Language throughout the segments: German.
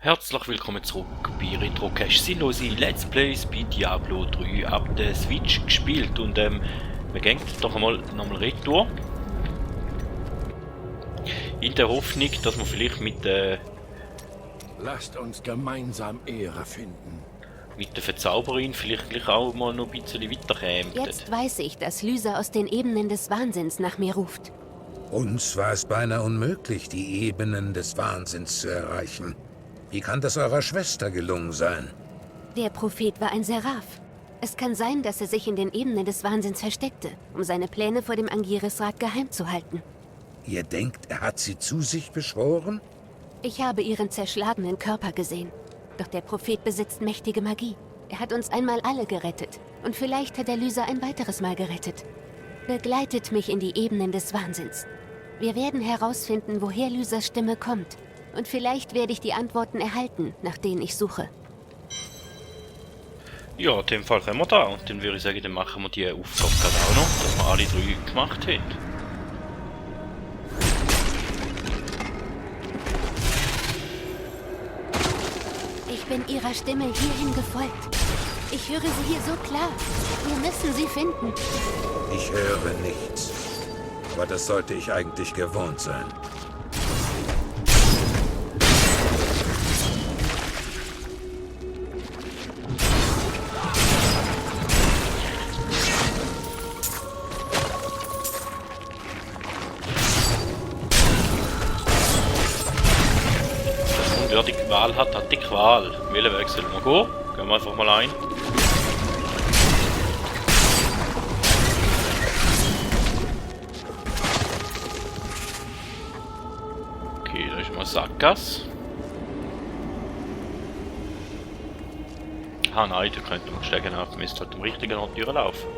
Herzlich willkommen zurück bei Retrocache Sinusi Let's Plays bei Diablo 3 ab der Switch gespielt und wir gehen doch einmal nochmal retour. In der Hoffnung, dass wir vielleicht Lasst uns gemeinsam Ehre finden. mit der Verzauberin vielleicht gleich auch mal noch ein bisschen weiterkommen. Jetzt weiß ich, dass Lysa aus den Ebenen des Wahnsinns nach mir ruft. Uns war es beinahe unmöglich, die Ebenen des Wahnsinns zu erreichen. Wie kann das eurer Schwester gelungen sein? Der Prophet war ein Seraph. Es kann sein, dass er sich in den Ebenen des Wahnsinns versteckte, um seine Pläne vor dem Angiresrat geheim zu halten. Ihr denkt, er hat sie zu sich beschworen? Ich habe ihren zerschlagenen Körper gesehen. Doch der Prophet besitzt mächtige Magie. Er hat uns einmal alle gerettet. Und vielleicht hat er Lysa ein weiteres Mal gerettet. Begleitet mich in die Ebenen des Wahnsinns. Wir werden herausfinden, woher Lysas Stimme kommt. Und vielleicht werde ich die Antworten erhalten, nach denen ich suche. Ja, in dem Fall können wir da und dann würde ich sagen, dann machen wir die Aufgabe gerade auch noch, dass wir alle drei gemacht haben. Ich bin ihrer Stimme hierhin gefolgt. Ich höre sie hier so klar. Wir müssen sie finden. Ich höre nichts. Aber das sollte ich eigentlich gewohnt sein. Wer die Wahl hat, hat die Qual. Welchen Weg sollen wir gehen? Gehen wir einfach mal ein. Okay, da ist mal Sackgasse. Ah nein, da könnte man steigen auf. Wir müssen halt am richtigen Ort durchlaufen.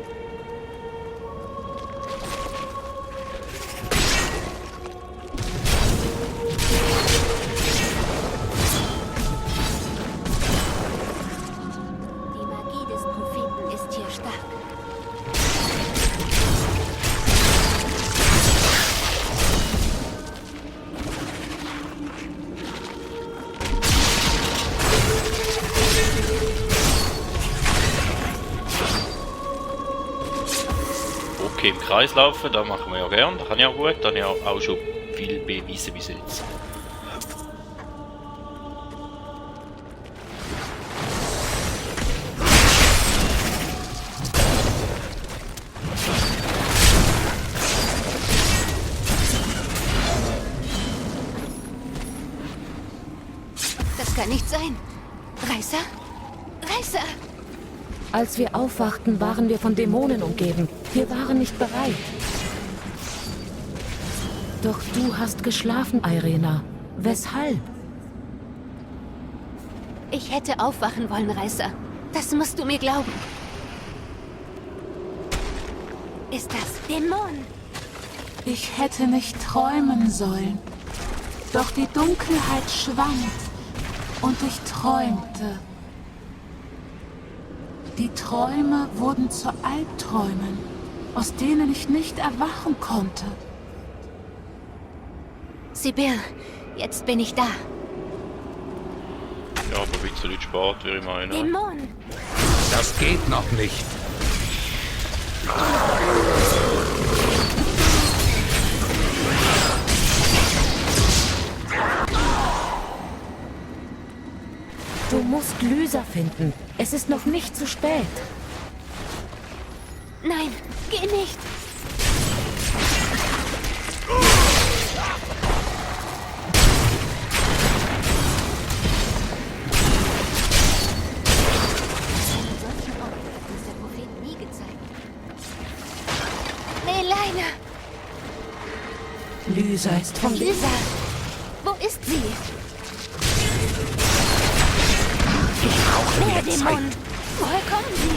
Die Magie des Propheten ist hier stark. Okay, im Kreis laufen, da machen wir ja gern, da kann ich auch gut, da habe ich auch schon viel bewiesen bis jetzt. Das kann nicht sein. Reißer? Reißer! Als wir aufwachten, waren wir von Dämonen umgeben. Wir waren nicht bereit. Doch du hast geschlafen, Irena. Weshalb? Ich hätte aufwachen wollen, Reißer. Das musst du mir glauben. Ist das Dämon? Ich hätte nicht träumen sollen. Doch die Dunkelheit schwand und ich träumte. Die Träume wurden zu Albträumen, aus denen ich nicht erwachen konnte. Sibyl, jetzt bin ich da. Ja, aber ein bisschen spät, würde ich meinen. Dämon! Das geht noch nicht. Du musst Lysa finden. Es ist noch nicht zu spät. Nein, geh nicht! An solchen Orten hat uns der Prophet nie gezeigt. Melaina! Lysa ist von Lysa! Wo ist sie? Mehr Dämonen! Woher kommen sie?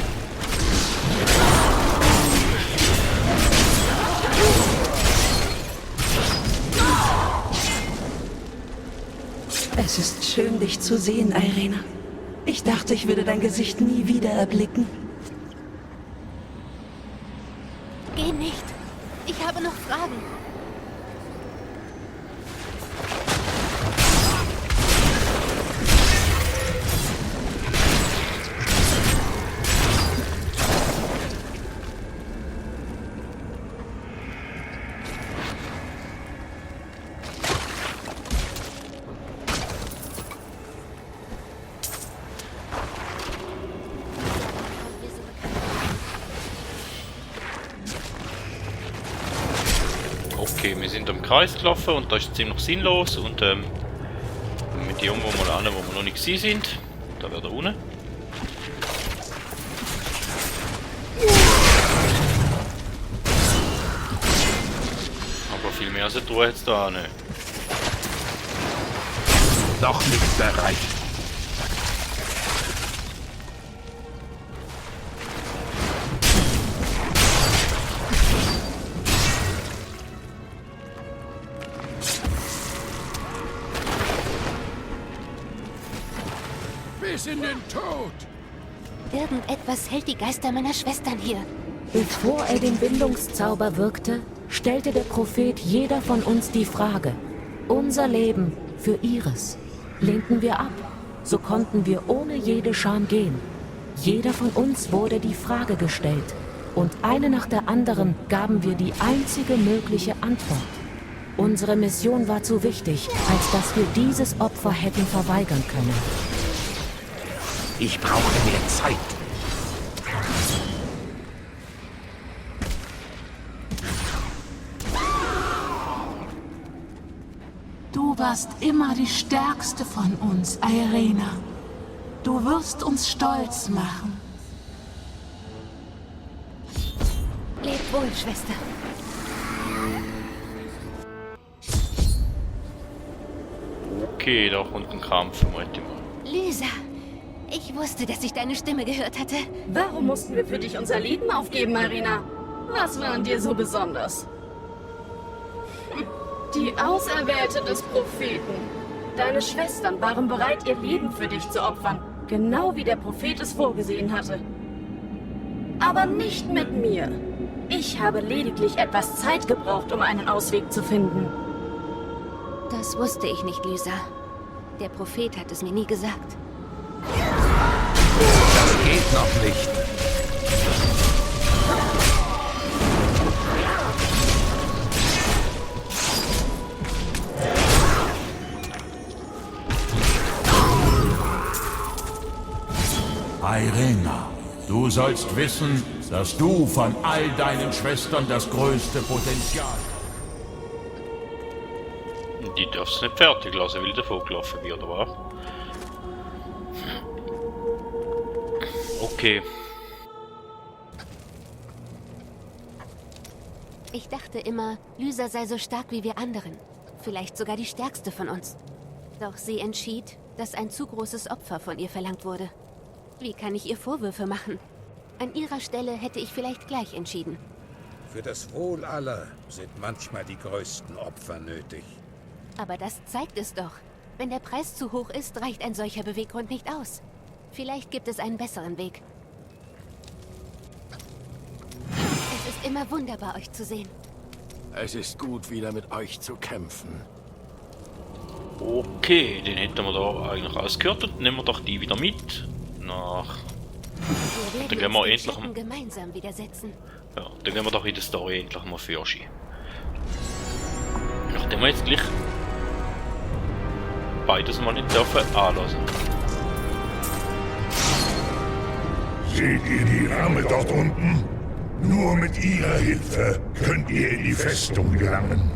Es ist schön, dich zu sehen, Irena. Ich dachte, ich würde dein Gesicht nie wieder erblicken. Geh nicht! Ich habe noch Fragen. Okay, wir sind am Kreis gelaufen und das ist ziemlich sinnlos und mit dem irgendwo mal an, wo wir noch nicht gewesen sind. Da wäre da unten. Aber viel mehr als eine Truhe jetzt da nicht. Noch nicht bereit. Bis in den Tod! Irgendetwas hält die Geister meiner Schwestern hier. Bevor er den Bindungszauber wirkte, stellte der Prophet jeder von uns die Frage: Unser Leben für ihres. Lehnten wir ab, so konnten wir ohne jede Scham gehen. Jeder von uns wurde die Frage gestellt und eine nach der anderen gaben wir die einzige mögliche Antwort. Unsere Mission war zu wichtig, als dass wir dieses Opfer hätten verweigern können. Ich brauche mehr Zeit. Du warst immer die Stärkste von uns, Irena. Du wirst uns stolz machen. Lebt wohl, Schwester. Okay, da kommt ein Kampf, vermute ich mal. Lysa, ich wusste, dass ich deine Stimme gehört hatte. Warum mussten wir für dich unser Leben aufgeben, Irena? Was war an dir so besonders? Die Auserwählte des Propheten. Deine Schwestern waren bereit, ihr Leben für dich zu opfern. Genau wie der Prophet es vorgesehen hatte. Aber nicht mit mir. Ich habe lediglich etwas Zeit gebraucht, um einen Ausweg zu finden. Das wusste ich nicht, Lysa. Der Prophet hat es mir nie gesagt. Das geht noch nicht. Irena, du sollst wissen, dass du von all deinen Schwestern das größte Potenzial hast. Die darf's nicht fertig lassen, weil davon gelaufen wird, oder? Okay. Ich dachte immer, Lysa sei so stark wie wir anderen. Vielleicht sogar die stärkste von uns. Doch sie entschied, dass ein zu großes Opfer von ihr verlangt wurde. Wie kann ich ihr Vorwürfe machen? An ihrer Stelle hätte ich vielleicht gleich entschieden. Für das Wohl aller sind manchmal die größten Opfer nötig. Aber das zeigt es doch. Wenn der Preis zu hoch ist, reicht ein solcher Beweggrund nicht aus. Vielleicht gibt es einen besseren Weg. Es ist immer wunderbar, euch zu sehen. Es ist gut, wieder mit euch zu kämpfen. Okay, den hätten wir da eigentlich ausgehört und nehmen wir doch die wieder mit. Nach. Wir Dann gehen werden wir uns den endlich Schatten gemeinsam widersetzen. Ja, dann gehen wir doch in der Story endlich mal für Ski. Nachdem wir jetzt gleich beides mal nicht dürfen anlassen. Seht ihr die Ramme dort unten? Nur mit ihrer Hilfe könnt ihr in die Festung gelangen.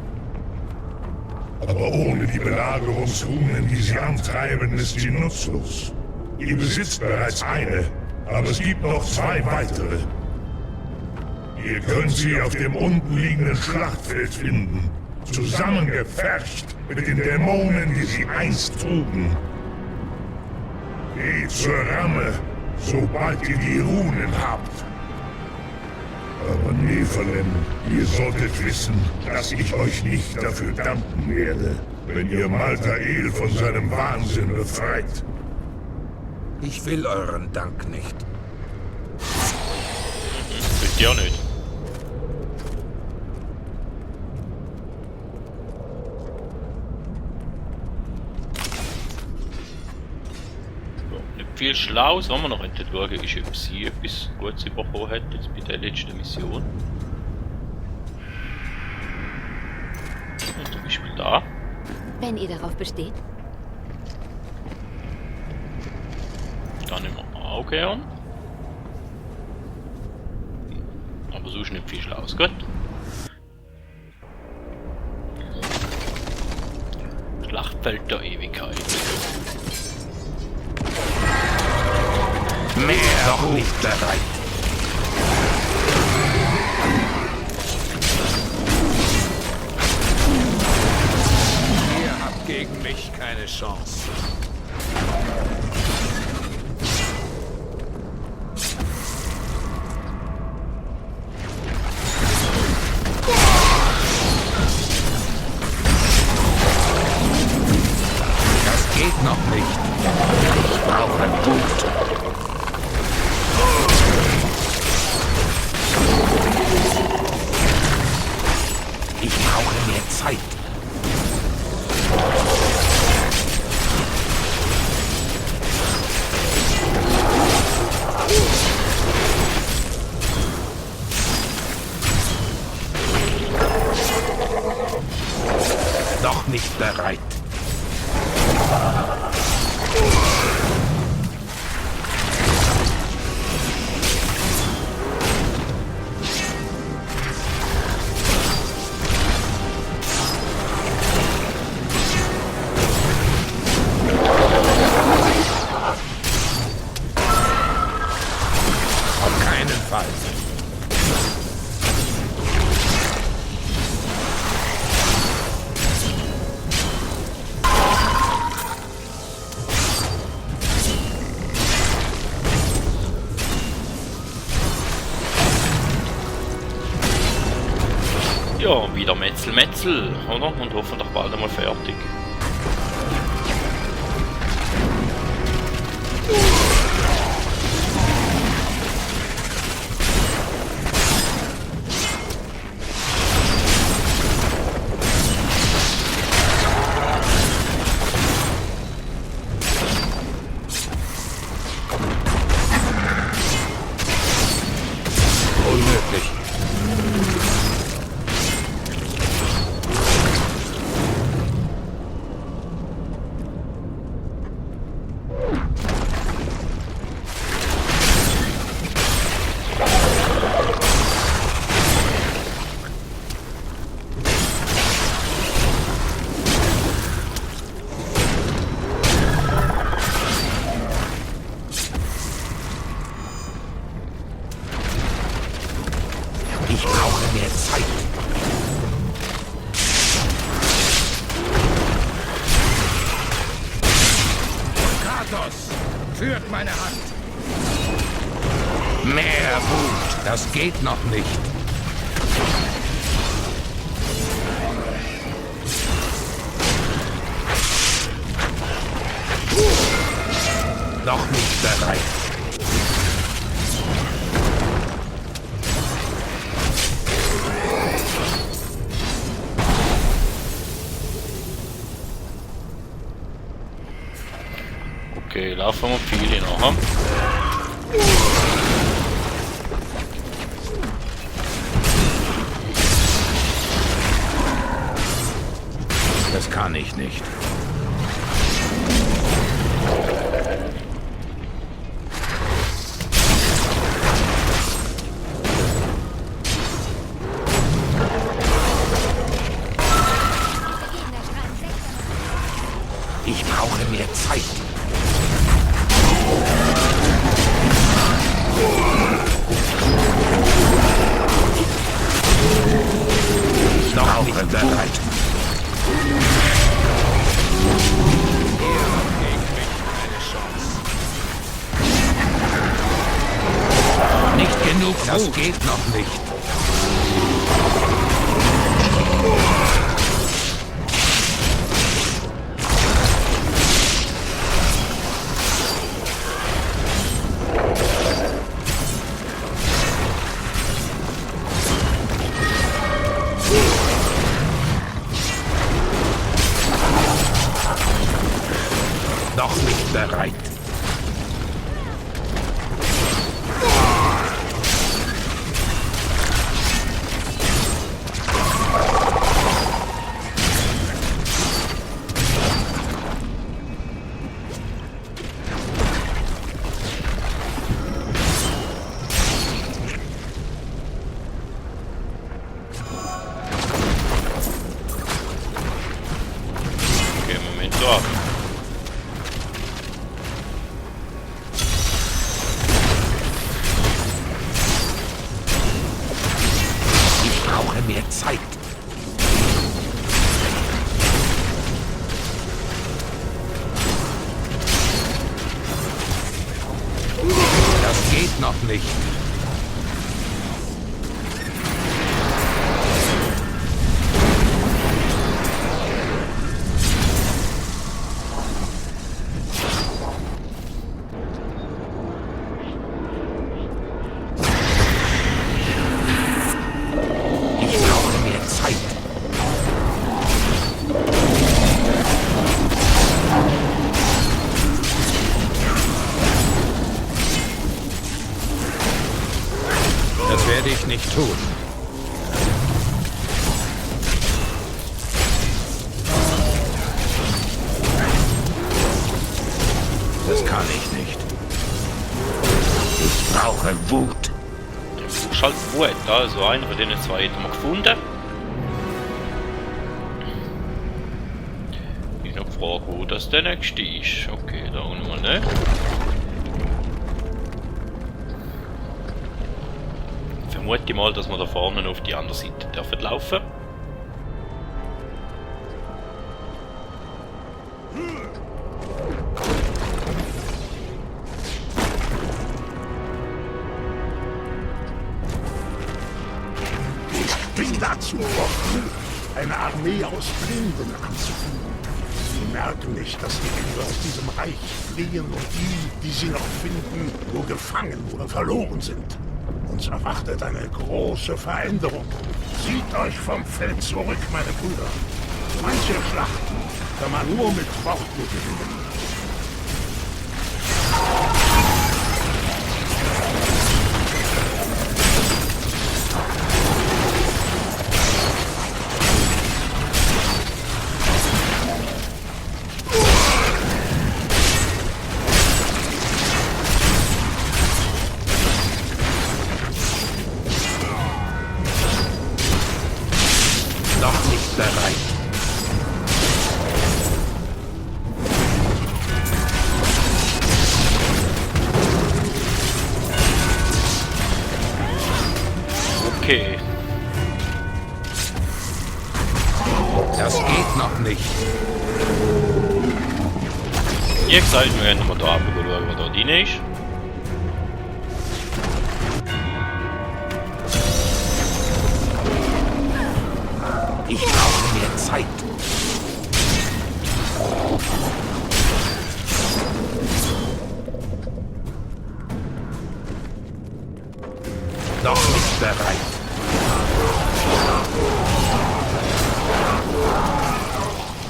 Aber ohne die Belagerungsrunen, die sie antreiben, ist sie nutzlos. Ihr besitzt bereits eine, aber es gibt noch 2 weitere. Ihr könnt sie auf dem unten liegenden Schlachtfeld finden, zusammengepfercht mit den Dämonen, die sie einst trugen. Geht zur Ramme, sobald ihr die Runen habt. Aber Nephilim, ihr solltet wissen, dass ich euch nicht dafür danken werde, wenn ihr Maltael von seinem Wahnsinn befreit. Ich will euren Dank nicht. Wisst ihr auch nicht. So, nicht viel Schlaues, was wir noch hätten schauen, ist, ob sie etwas Gutes bekommen hat, jetzt bei der letzten Mission. Und zum Beispiel da. Wenn ihr darauf besteht. Da nehmen wir auch gern. Aber so ist nicht viel Schlaues, gut. Feld der Ewigkeit. Mehr noch nicht bereit. Ihr habt gegen mich keine Chance. Das geht noch nicht. Ich brauche Mut. Ich brauche mehr Zeit. Noch nicht bereit. Auf keinen Fall. Ja, wieder Metzel, oder? Und hoffentlich bald einmal fertig. Unmöglich. Ich brauche mehr Zeit. Kratos, führt meine Hand. Mehr Wut, das geht noch nicht. Noch nicht bereit. Okay, laufen wir viele nachher. Das kann ich nicht. Ich brauche mehr Zeit. Noch nicht bereit. Nicht genug, das geht noch nicht. Noch nicht bereit. Okay, Moment. noch nicht. Ich brauche mehr Zeit. Das werde ich nicht tun. Das kann ich nicht. Ich brauche Wut. Schalt Wut, also einer von denen zwei haben wir gefunden. Ich habe noch gefragt, wo das der nächste ist. Okay, da unten mal nicht. Vermute ich mal, dass wir da vorne auf die andere Seite dürfen laufen. Ich bin dazu berufen, eine Armee aus Blinden anzuführen. Sie merken nicht, dass die Engel aus diesem Reich fliehen und die sie noch finden, nur gefangen oder verloren sind. Uns erwartet eine große Veränderung. Zieht euch vom Feld zurück, meine Brüder. Manche Schlachten kann man nur mit Worten gewinnen. Noch nicht bereit. Okay. Das geht noch nicht. Wie gesagt, wir werden mal da schauen, was da drin ist. Ich brauche mehr Zeit. Noch nicht bereit.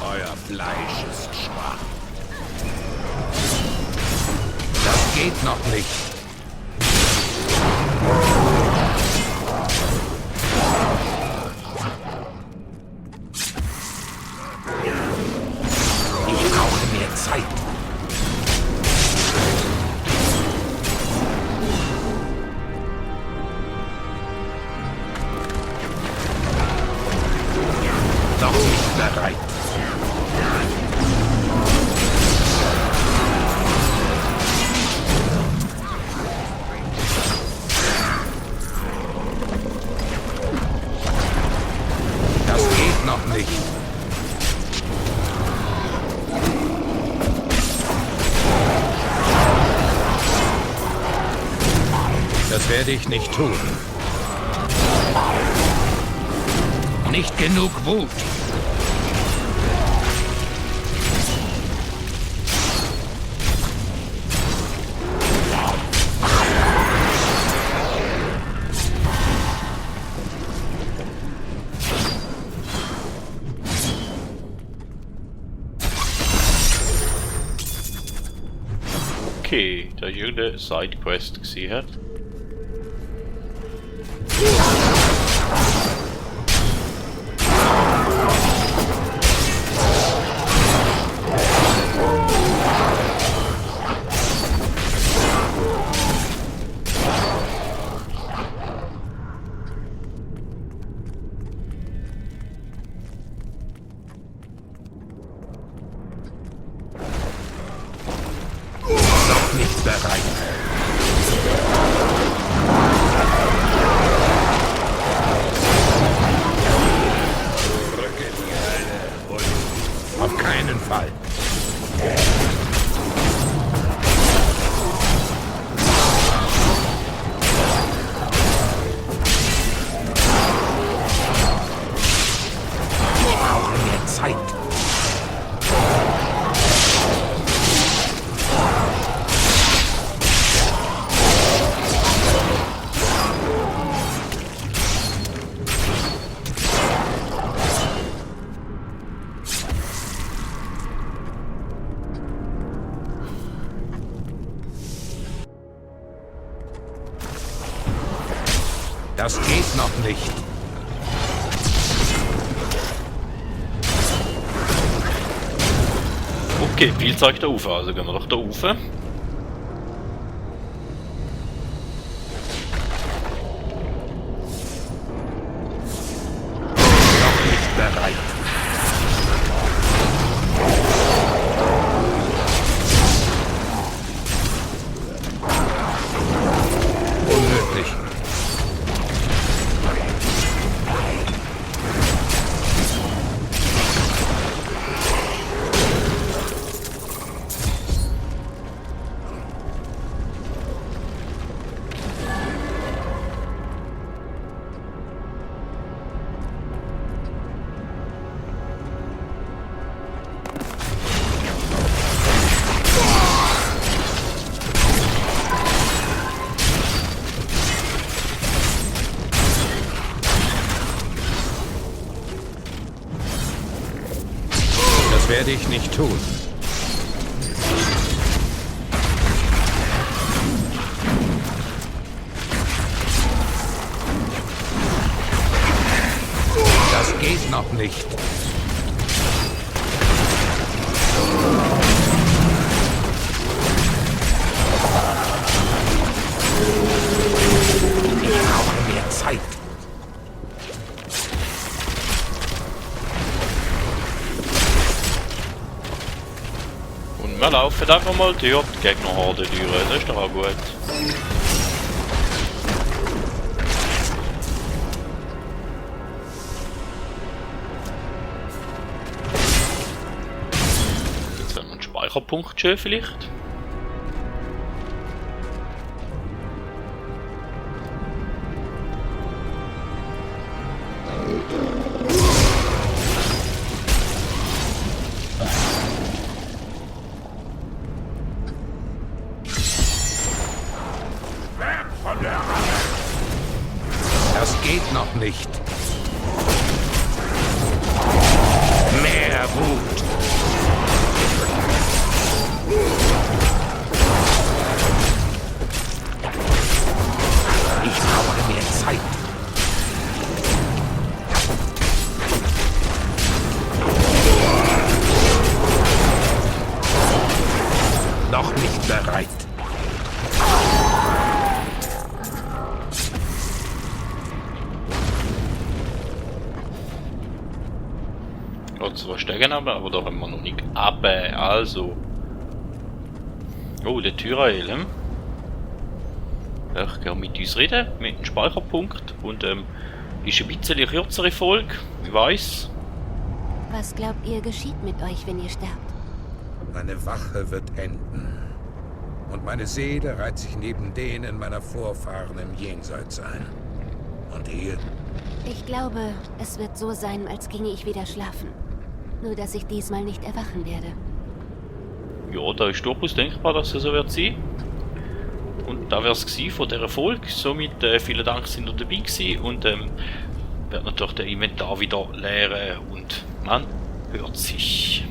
Euer Fleisch ist schwach. Das geht noch nicht. Ich brauche mehr Zeit. Noch nicht bereit. Das geht noch nicht. Das werde ich nicht tun. Nicht genug Wut. Okay, da ich irgendeine Sidequest gesehen hat. Noch nicht bereit. Auf keinen Fall. Das geht noch nicht. Okay, viel zeigt da rauf, also gehen wir doch da rauf. Noch nicht bereit. Unmöglich. Das werde ich nicht tun. Das geht noch nicht. Ich brauche mehr Zeit. Und wir laufen einfach mal durch die Gegnerhorde durch, das ist doch auch gut. Jetzt haben wir einen Speicherpunkt schön vielleicht. Das geht noch nicht. Mehr Wut. Ich brauche mehr Zeit. Noch nicht bereit. Zwar steigen aber da haben wir noch nicht ab. Also. Oh, der Tyrael. Ich kann mit uns reden, mit dem Speicherpunkt. Und ist ein bisschen kürzere Folge, ich weiss. Was glaubt ihr geschieht mit euch, wenn ihr sterbt? Meine Wache wird enden. Und meine Seele reiht sich neben denen meiner Vorfahren im Jenseits ein. Und ihr? Ich glaube, es wird so sein, als ginge ich wieder schlafen. Nur, dass ich diesmal nicht erwachen werde. Ja, da ist durchaus denkbar, dass es so wird sein. Und da wäre es von dieser Folge. Somit vielen Dank, dass ihr dabei gewesen. Und werde natürlich den Inventar wieder leeren. Und man hört sich.